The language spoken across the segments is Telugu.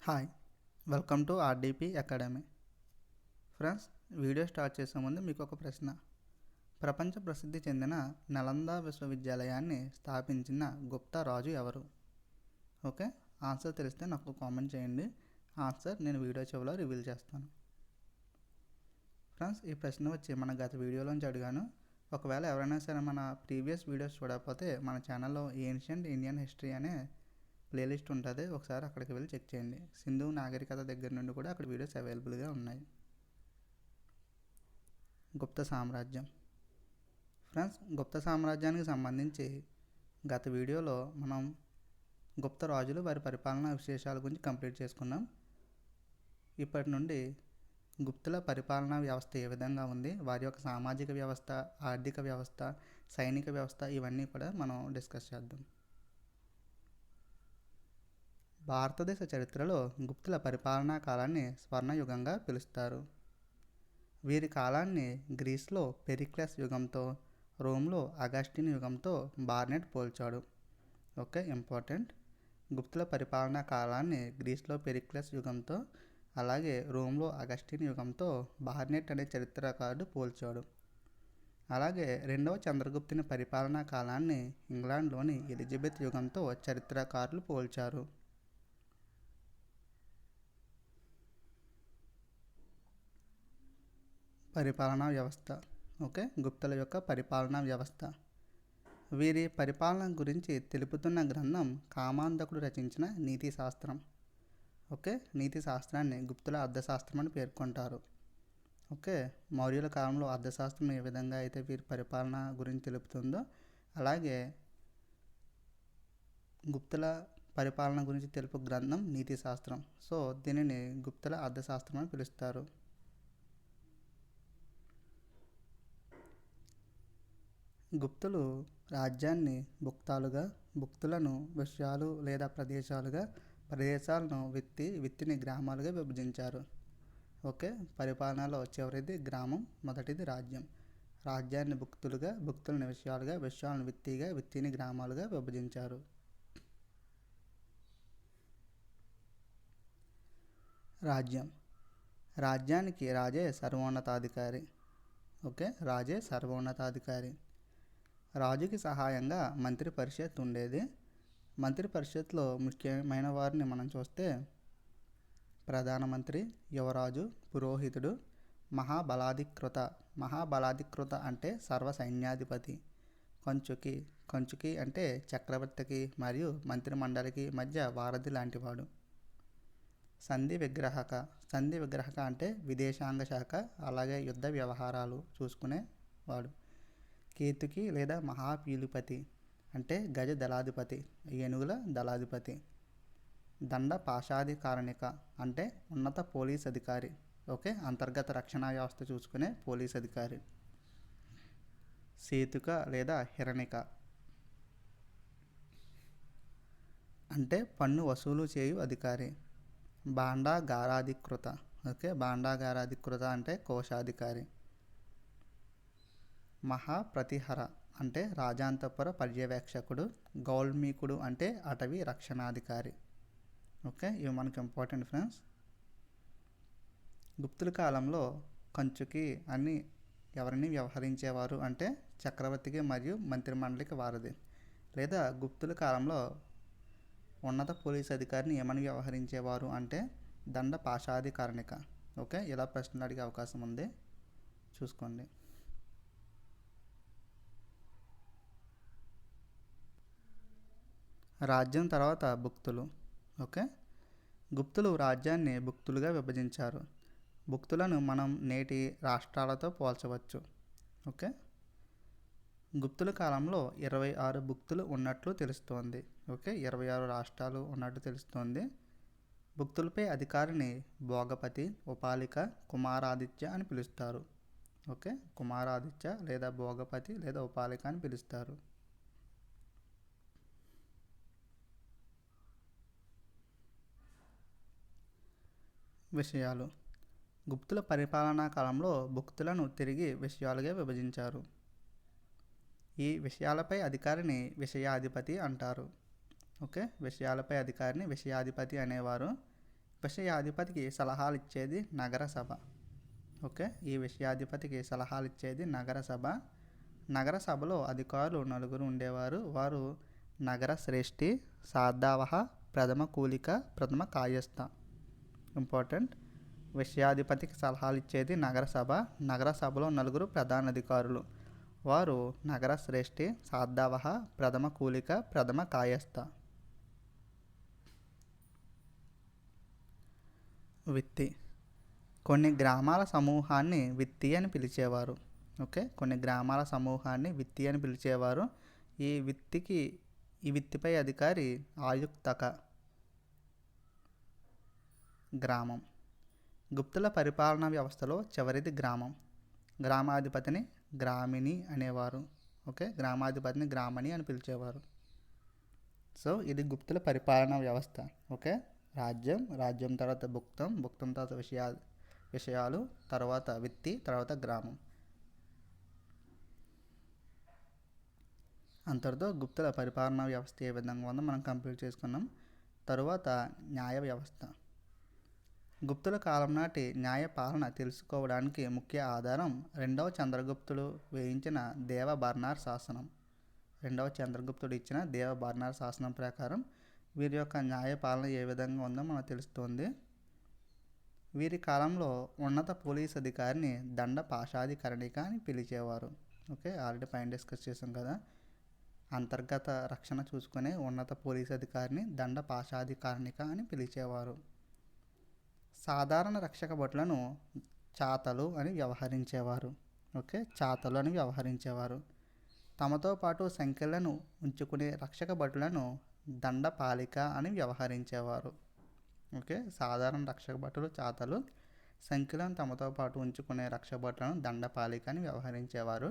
Hi, welcome to RDP academy. Friends, video start చేసే ముందు మీకు ఒక ప్రశ్న. ప్రపంచ ప్రసిద్ధి చెందిన నలంద విశ్వవిద్యాలయాన్ని స్థాపించిన గుప్తా రాజు ఎవరు? ఓకే, ఆన్సర్ తెలిస్తే నాకు కామెంట్ చేయండి. ఆన్సర్ నేను వీడియో చివరిలో రివీల్ చేస్తాను. ఫ్రెండ్స్, ఈ ప్రశ్న వచ్చి మన గత వీడియోలోంచి అడిగాను. ఒకవేళ ఎవరైనా సరే మన ప్రీవియస్ వీడియోస్ చూడకపోతే మన ఛానల్లో ఏన్షియంట్ ఇండియన్ హిస్టరీ అనే ప్లేలిస్ట్ ఉంటుంది, ఒకసారి అక్కడికి వెళ్ళి చెక్ చేయండి. సింధు నాగరికత దగ్గర నుండి కూడా అక్కడ వీడియోస్ అవైలబుల్గా ఉన్నాయి. గుప్త సామ్రాజ్యం. ఫ్రెండ్స్, గుప్త సామ్రాజ్యానికి సంబంధించి గత వీడియోలో మనం గుప్త రాజులు వారి పరిపాలనా విశేషాల గురించి కంప్లీట్ చేసుకున్నాం. ఇప్పటి నుండి గుప్తుల పరిపాలనా వ్యవస్థ ఏ విధంగా ఉంది, వారి యొక్క సామాజిక వ్యవస్థ, ఆర్థిక వ్యవస్థ, సైనిక వ్యవస్థ, ఇవన్నీ కూడా మనం డిస్కస్ చేద్దాం. భారతదేశ చరిత్రలో గుప్తుల పరిపాలనా కాలాన్ని స్వర్ణయుగంగా పిలుస్తారు. వీరి కాలాన్ని గ్రీస్లో పెరిక్లస్ యుగంతో, రోమ్లో అగస్టిన్ యుగంతో బార్నెట్ పోల్చాడు. Okay, important. గుప్తుల పరిపాలనా కాలాన్ని గ్రీస్లో పెరిక్లస్ యుగంతో, అలాగే రోమ్లో అగస్టిన్ యుగంతో బార్నెట్ అనే చరిత్రకారుడు పోల్చాడు. అలాగే రెండవ చంద్రగుప్తుని పరిపాలనా కాలాన్ని ఇంగ్లాండ్లోని ఎలిజబెత్ యుగంతో చరిత్రకారులు పోల్చారు. పరిపాలనా వ్యవస్థ. ఓకే, గుప్తుల యొక్క పరిపాలనా వ్యవస్థ. వీరి పరిపాలన గురించి తెలుపుతున్న గ్రంథం కామాంధకుడు రచించిన నీతి శాస్త్రం. ఓకే, నీతి శాస్త్రాన్ని గుప్తుల అర్థశాస్త్రం అని పేర్కొంటారు. ఓకే, మౌర్యుల కాలంలో అర్థశాస్త్రం ఏ విధంగా అయితే వీరి పరిపాలన గురించి తెలుపుతుందో, అలాగే గుప్తుల పరిపాలన గురించి తెలుపు గ్రంథం నీతి శాస్త్రం. సో దీనిని గుప్తుల అర్థశాస్త్రం అని పిలుస్తారు. గుప్తులు రాజ్యాన్ని భుక్తాలుగా, భుక్తులను విషయాలు లేదా ప్రదేశాలను విత్తిని గ్రామాలుగా విభజించారు. ఓకే, పరిపాలనలో చివరిది గ్రామం, మొదటిది రాజ్యం. రాజ్యాన్ని భుక్తులుగా, భుక్తులను విషయాలుగా, విషయాలను విత్తిని గ్రామాలుగా విభజించారు. రాజ్యం. రాజ్యానికి రాజే సర్వోన్నతాధికారి. ఓకే, రాజే సర్వోన్నతాధికారి. రాజుకి సహాయంగా మంత్రి పరిషత్ ఉండేది. మంత్రి పరిషత్లో ముఖ్యమైన వారిని మనం చూస్తే ప్రధానమంత్రి, యువరాజు, పురోహితుడు, మహాబలాధికృత అంటే సర్వ సైన్యాధిపతి, కంచుకి అంటే చక్రవర్తికి మరియు మంత్రిమండలికి మధ్య వారధి లాంటివాడు, సంధి విగ్రహక అంటే విదేశాంగ శాఖ, అలాగే యుద్ధ వ్యవహారాలు చూసుకునేవాడు, కేతుకి లేదా మహాపీలుపతి అంటే గజ దళాధిపతి, ఏనుగుల దళాధిపతి, దండ పాశాధికారణిక అంటే ఉన్నత పోలీస్ అధికారి. ఓకే, అంతర్గత రక్షణ వ్యవస్థ చూసుకునే పోలీస్ అధికారి, సేతుక లేదా హిరణిక అంటే పన్ను వసూలు చేయు అధికారి, భాండాగారాధికృత. ఓకే, భాండాగారాధికృత అంటే కోశాధికారి, మహాప్రతిహర అంటే రాజాంతపుర పర్యవేక్షకుడు, గౌల్మీకుడు అంటే అటవీ రక్షణాధికారి. ఓకే, ఇవి మనకు ఇంపార్టెంట్ ఫ్రెండ్స్. గుప్తుల కాలంలో కంచుకి అని ఎవరిని వ్యవహరించేవారు అంటే చక్రవర్తికి మరియు మంత్రిమండలికి వారధి, లేదా గుప్తుల కాలంలో ఉన్నత పోలీస్ అధికారిని ఏమని వ్యవహరించేవారు అంటే దండ పాశాధికారణిక. ఓకే, ఇలా ప్రశ్నలు అడిగే అవకాశం ఉంది, చూసుకోండి. రాజ్యం తర్వాత భుక్తులు. ఓకే, గుప్తులు రాజ్యాన్ని భుక్తులుగా విభజించారు. భుక్తులను మనం నేటి రాష్ట్రాలతో పోల్చవచ్చు. ఓకే, గుప్తుల కాలంలో 26 భుక్తులు ఉన్నట్లు తెలుస్తోంది. ఓకే, 26 రాష్ట్రాలు ఉన్నట్టు తెలుస్తోంది. భుక్తులపై అధికారిని భోగపతి, ఉపాలిక, కుమారాదిత్య అని పిలుస్తారు. ఓకే, కుమారాదిత్య లేదా భోగపతి లేదా ఉపాలిక అని పిలుస్తారు. విషయాలు. గుప్తుల పరిపాలనా కాలంలో భుక్తులను తిరిగి విషయాలుగా విభజించారు. ఈ విషయాలపై అధికారిని విషయాధిపతి అంటారు. ఓకే, విషయాలపై అధికారిని విషయాధిపతి అనేవారు. విషయాధిపతికి సలహాలు ఇచ్చేది నగరసభ. ఓకే, ఈ విషయాధిపతికి సలహాలు ఇచ్చేది నగరసభ. నగరసభలో అధికారులు 4 ఉండేవారు. వారు నగర శ్రేష్ఠి, సార్దావహ, ప్రథమ కూలిక, ప్రథమ కాయస్థ. ఇంపార్టెంట్. విషయాధిపతికి సలహాలు ఇచ్చేది నగరసభ. నగరసభలో 4 ప్రధాన అధికారులు. వారు నగర శ్రేష్ఠి, సార్దావహ, ప్రథమ కూలిక, ప్రథమ కాయస్థ. విత్తి. కొన్ని గ్రామాల సమూహాన్ని విత్తి అని పిలిచేవారు. ఓకే, కొన్ని గ్రామాల సమూహాన్ని విత్తి అని పిలిచేవారు. ఈ విత్తిపై అధికారి ఆయుక్తక. గ్రామం. గుప్తుల పరిపాలనా వ్యవస్థలో చివరిది గ్రామం. గ్రామాధిపతిని గ్రామిణి అనేవారు. ఓకే, గ్రామాధిపతిని గ్రామణి అని పిలిచేవారు. సో ఇది గుప్తుల పరిపాలనా వ్యవస్థ. ఓకే, రాజ్యం తర్వాత భుక్తం తర్వాత విషయాలు, తర్వాత విత్తి, తర్వాత గ్రామం. అంతటితో గుప్తుల పరిపాలనా వ్యవస్థ ఏ విధంగా ఉందో మనం కంప్లీట్ చేసుకున్నాం. తరువాత న్యాయ వ్యవస్థ. గుప్తుల కాలం నాటి న్యాయ పాలన తెలుసుకోవడానికి ముఖ్య ఆధారం 2వ చంద్రగుప్తుడు వేయించిన దేవ బర్నార్ శాసనం. 2వ చంద్రగుప్తుడు ఇచ్చిన దేవ బర్నార్ శాసనం ప్రకారం వీరి యొక్క న్యాయ పాలన ఏ విధంగా ఉందో మనకు తెలుస్తుంది. వీరి కాలంలో ఉన్నత పోలీస్ అధికారిని దండ పాశాధికరణిక అని పిలిచేవారు. ఓకే, ఆల్రెడీ పైన డిస్కస్ చేసాం కదా. అంతర్గత రక్షణ చూసుకునే ఉన్నత పోలీస్ అధికారిని దండ పాశాధికారణిక అని పిలిచేవారు. సాధారణ రక్షక భటులను చాతలు అని వ్యవహరించేవారు. ఓకే, చాతలు అని వ్యవహరించేవారు. తమతో పాటు సంఖ్యలను ఉంచుకునే రక్షక భటులను దండపాలిక అని వ్యవహరించేవారు. ఓకే, సాధారణ రక్షక భటులు చాతలు, సంఖ్యలను తమతో పాటు ఉంచుకునే రక్షక భటులను దండపాలిక అని వ్యవహరించేవారు.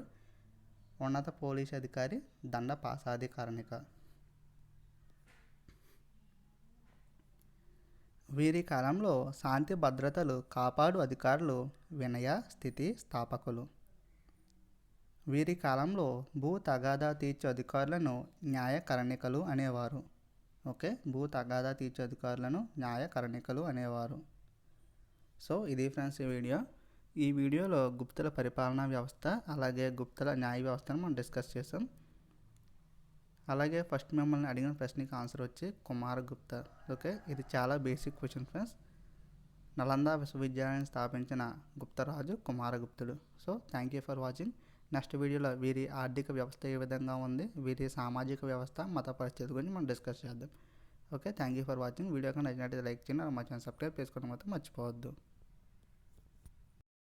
ఉన్నత పోలీస్ అధికారి దండ పాశాధికారణిక. వీరి కాలంలో శాంతి భద్రతలు కాపాడు అధికారులు వినయ స్థితి స్థాపకులు. వీరి కాలంలో భూ తగాదా తీర్చు అధికారులను న్యాయకరణికలు అనేవారు. ఓకే, భూ తగాదా తీర్చు అధికారులను న్యాయకరణికలు అనేవారు. సో ఇది ఫ్రెండ్స్ ఈ వీడియోలో గుప్తుల పరిపాలనా వ్యవస్థ అలాగే గుప్తుల న్యాయ వ్యవస్థను మనం డిస్కస్ చేసాం. అలాగే ఫస్ట్ మిమ్మల్ని అడిగిన ప్రశ్నకి ఆన్సర్ వచ్చి కుమారగుప్త. ఓకే, ఇది చాలా బేసిక్ క్వశ్చన్ ఫ్రెండ్స్. నలంద విశ్వవిద్యాలయాన్ని స్థాపించిన గుప్తరాజు కుమారగుప్తుడు. So thank you for watching. Next వీడియోలో వీరి ఆర్థిక వ్యవస్థ ఏ విధంగా ఉంది, వీరి సామాజిక వ్యవస్థ, మత పరిస్థితి గురించి మనం డిస్కస్ చేద్దాం. Okay, thank you for watching. Video కనుక నచ్చినట్లయితే లైక్ చేయండి. మా ఛానల్ సబ్స్క్రైబ్ చేసుకోవడం మాత్రం మర్చిపోవద్దు.